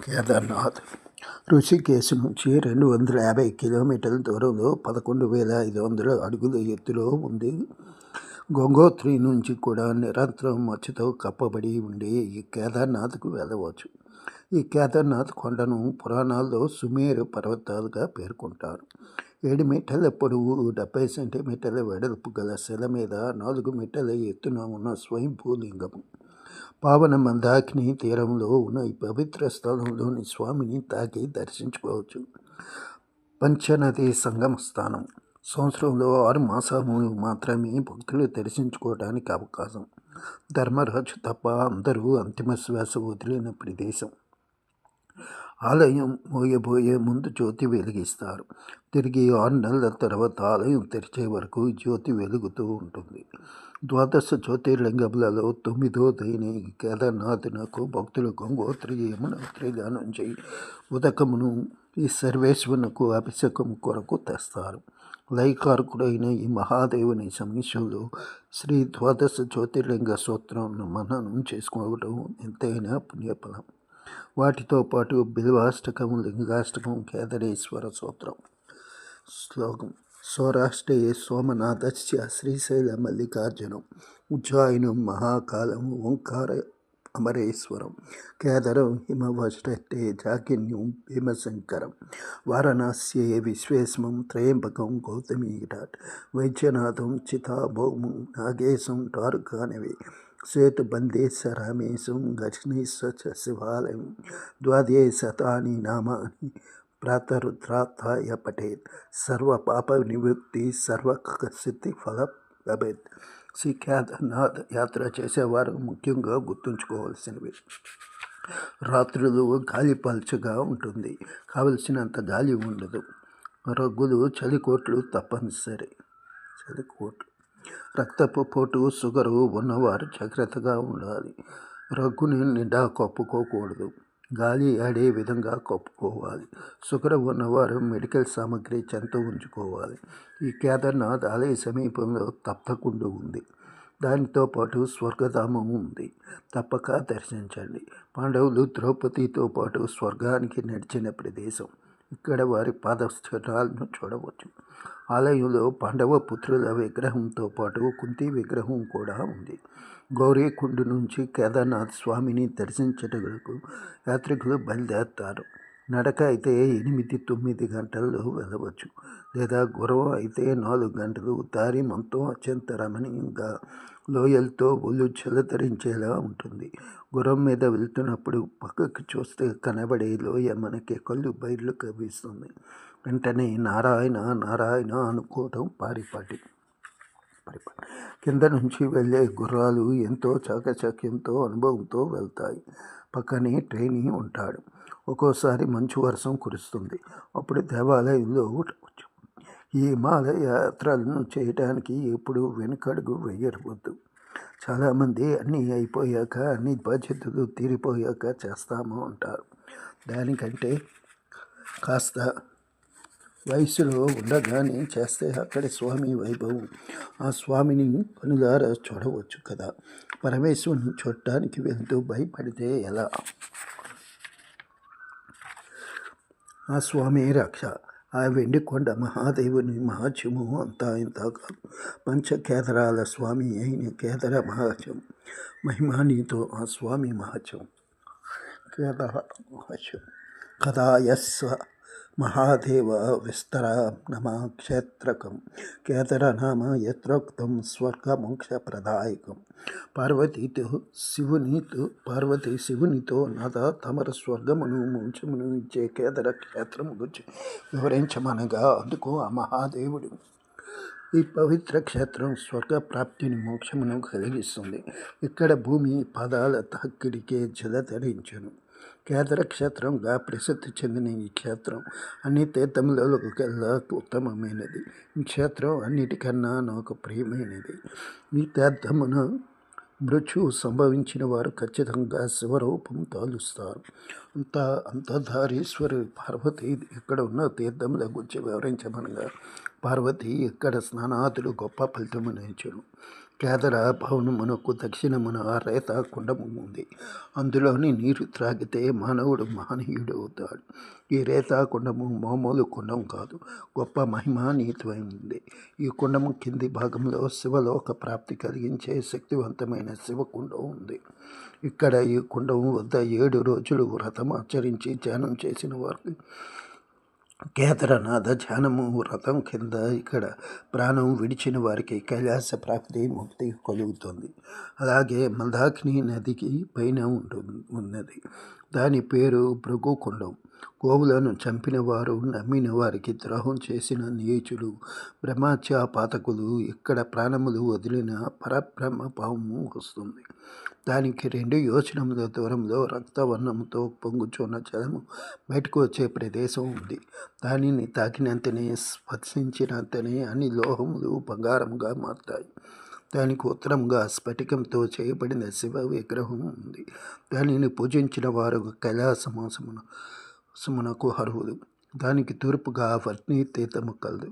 కేదార్నాథ్ ఋషికేశ్ నుంచి 250 కిలోమీటర్ల దూరంలో 11,500 అడుగుల ఎత్తులో ఉంది. గంగోత్రి నుంచి కూడా నిరంతరం మంచుతో కప్పబడి ఉండే ఈ కేదార్నాథ్కు వెళ్ళవచ్చు. ఈ కేదార్నాథ్ కొండను పురాణాల్లో సుమేరు పర్వతాలుగా పేర్కొంటారు. 7 మీటర్ల పొడవు, 70 సెంటీమీటర్ల వెడల్పు గల శిల మీద 4 మీటర్ల ఎత్తున ఉన్న స్వయంభూలింగము. పావన మందాకిని తీరంలో ఉన్న ఈ పవిత్ర స్థలంలోని స్వామిని తాకి దర్శించుకోవచ్చు. పంచనది సంగమ స్థానం. సంవత్సరంలో 6 మాసాలు మాత్రమే భక్తులు దర్శించుకోవడానికి అవకాశం. ధర్మరాజు తప్ప అందరూ అంతిమ శ్వాస వదిలిన ప్రదేశం. ఆలయం మోయబోయే ముందు జ్యోతి వెలిగిస్తారు. తిరిగి 6 నెలల తర్వాత ఆలయం తెరిచే వరకు జ్యోతి వెలుగుతూ ఉంటుంది. 12 జ్యోతిర్లింగములలో 9వదైన ఈ కేదార్నాథ్నకు భక్తులు గంగోత్రి, యమునోత్రిల నుంచి ఉదకమును ఈ సర్వేశ్వరునకు అభిషేకం కొరకు తెస్తారు. లయకారకుడైన ఈ మహాదేవుని సమీక్షంలో శ్రీ 12 జ్యోతిర్లింగ సూత్రం మననం చేసుకోవడం ఎంతైనా పుణ్యఫలం. వాటితో పాటు బిల్వాష్టకం, లింగాష్టకం, కేదారేశ్వర సూత్రం. శ్లోకం: సౌరాష్ట్రే సోమనాథస్య శ్రీశైల మల్లికార్జునం, ఉజ్జాయినం మహాకాలం ఓంకార అమరేశ్వరం, కేదారం హిమవష్టే జాకిన్యం భీమశంకరం, వారణాస్యే విశ్వేశ్వరం త్రయంబకం గౌతమీఘాట్, వైద్యనాథం చితాభౌమం నాగేశం టారుకానవే, శ్వేతబందేశరామేశం గజనీశ్వర శివాలయం, 12 శతాని నామాని ప్రాతరుద్రార్థాయ పఠేత్, సర్వ పాప నివృత్తి సర్వసిద్ధి ఫల లభేత్. శ్రీ కేదార్నాథ్ యాత్ర చేసేవారు ముఖ్యంగా గుర్తుంచుకోవాల్సినవి: రాత్రులు గాలి పల్చగా ఉంటుంది, కావలసినంత గాలి ఉండదు. రగ్గులు, చలికోట్లు తప్పనిసరి. రక్తపు పోటు, షుగరు ఉన్నవారు జాగ్రత్తగా ఉండాలి. రగ్గుని నిండా కప్పుకోకూడదు, గాలి ఆడే విధంగా కప్పుకోవాలి. షుగర్ ఉన్నవారు మెడికల్ సామాగ్రి చెంత ఉంచుకోవాలి. ఈ కేదార్నాథ్ ఆలయ సమీపంలో తప్తకుండ ఉంది. దానితో పాటు స్వర్గధామం ఉంది. తప్పక దర్శించండి. పాండవులు ద్రౌపదితో పాటు స్వర్గానికి నడిచిన ప్రదేశం. ఇక్కడ వారి పాదస్థానాలను చూడవచ్చు. ఆలయంలో పాండవ పుత్రుల విగ్రహంతో పాటు కుంతి విగ్రహం కూడా ఉంది. గౌరీకుండ నుంచి కేదార్నాథ్ స్వామిని దర్శించటకు యాత్రికులు బయలుదేరుతారు. నడక అయితే 8-9 గంటల్లో వెళ్ళవచ్చు, లేదా గుర్రం అయితే 4 గంటలు. దారి మొత్తం అత్యంత రమణీయంగా లోయలతో ఒళ్ళు చెలతరించేలా ఉంటుంది. గుర్రం మీద వెళ్తున్నప్పుడు పక్కకు చూస్తే కనబడే లోయ మనకి కళ్ళు బయర్లు కవ్విస్తుంది. వెంటనే నారాయణ నారాయణ అనుకోవటం పారిపాటి. కింద నుంచి వెళ్ళే గుర్రాలు ఎంతో చాకచక్యంతో, అనుభవంతో వెళ్తాయి. పక్కనే ట్రైనీ ఉంటాడు. ఒక్కోసారి మంచు వర్షం కురుస్తుంది. అప్పుడు దేవాలయంలో ఉండవచ్చు. ఈ హిమాలయ యాత్రలను చేయడానికి ఎప్పుడు వెనుకడుగు వేయవద్దు. చాలామంది అన్నీ అయిపోయాక, అన్ని బాధ్యతలు తీరిపోయాక చేస్తాము అంటారు. దానికంటే కాస్త వయసులో ఉండగానే చేస్తే అక్కడి స్వామి వైభవం, ఆ స్వామిని కనులారా చూడవచ్చు కదా. పరమేశ్వరుని చూడటానికి వెళ్తూ భయపడితే ఎలా? ఆ స్వామి రక్ష. ఆ వెండికొండ మహాదేవుని మహాత్మ్యము అంతా ఇంత కాదు. పంచకేదారాల స్వామి అయిన కేదార మహాత్మ్యం మహిమానితో ఆ స్వామి మహాత్మ్యం. కేదార మహాత్మ్యం కదాయస్వ మహాదేవ విస్తర నమ క్షేత్రకం, కేదారనామ యత్రోక్తం స్వర్గమోక్షప్రదాయకం. పార్వతీ శివునితో నాథ తమర స్వర్గమును మోక్షమును ఇచ్చే కేదార క్షేత్రము గురించి వివరించమనగా అందుకు ఆ మహాదేవుడు: ఈ పవిత్ర క్షేత్రం స్వర్గ ప్రాప్తిని, మోక్షమును కలిగిస్తుంది. ఇక్కడ భూమి పాదాల తాకిడికే జలధరించును. కేదార క్షేత్రంగా ప్రసిద్ధి చెందిన ఈ క్షేత్రం అన్ని తీర్థములకెల్లా ఉత్తమమైనది. ఈ క్షేత్రం అన్నిటికన్నా నాకు ప్రియమైనది. ఈ తీర్థమున మృత్యు సంభవించిన వారు ఖచ్చితంగా శివరూపం తాలుస్తారు. అంతధారీశ్వరి పార్వతి ఇక్కడ ఉన్న తీర్థముల గురించి వివరించమనగా, పార్వతి ఇక్కడ స్నానాదులు గొప్ప ఫలితమునిచ్చును. కేదర భవనమునకు దక్షిణమున రేత కుండము ఉంది. అందులోని నీరు త్రాగితే మానవుడు మహనీయుడు అవుతాడు. ఈ రేత కుండము మామూలు కుండం కాదు, గొప్ప మహిమాన్వితమైంది. ఈ కుండము కింది భాగంలో శివలోక ప్రాప్తి కలిగించే శక్తివంతమైన శివకుండం ఉంది. ఇక్కడ ఈ కుండం వద్ద 7 రోజులు వ్రతం ఆచరించి ధ్యానం చేసిన వారికి కేదారనాథ ధ్యానము వ్రతం కింద ఇక్కడ ప్రాణం విడిచిన వారికి కైలాస ప్రాప్తి ముక్తి కలుగుతుంది. అలాగే మందాకిని నదికి పైన ఉన్నది. దాని పేరు భృగుకుండం. గోవులను చంపిన వారు, నమ్మిన వారికి ద్రోహం చేసిన నీచులు, బ్రహ్మత్య పాతకులు ఇక్కడ ప్రాణములు వదిలిన పరబ్రహ్మ పాము వస్తుంది. దానికి 2 యోజనముల దూరంలో రక్తవర్ణముతో పొంగుచున్న జలము బయటకు వచ్చే ప్రదేశం ఉంది. దానిని తాకినంతనే, స్పర్శించినంతనే అన్ని లోహములు బంగారముగా మారుతాయి. దానికి ఉత్తరముగా స్ఫటికంతో చేయబడిన శివ విగ్రహం ఉంది. దానిని పూజించిన వారు కైలాసమునకు అర్హులు. దానికి తూర్పుగా వర్ణి తీర్థము కలదు.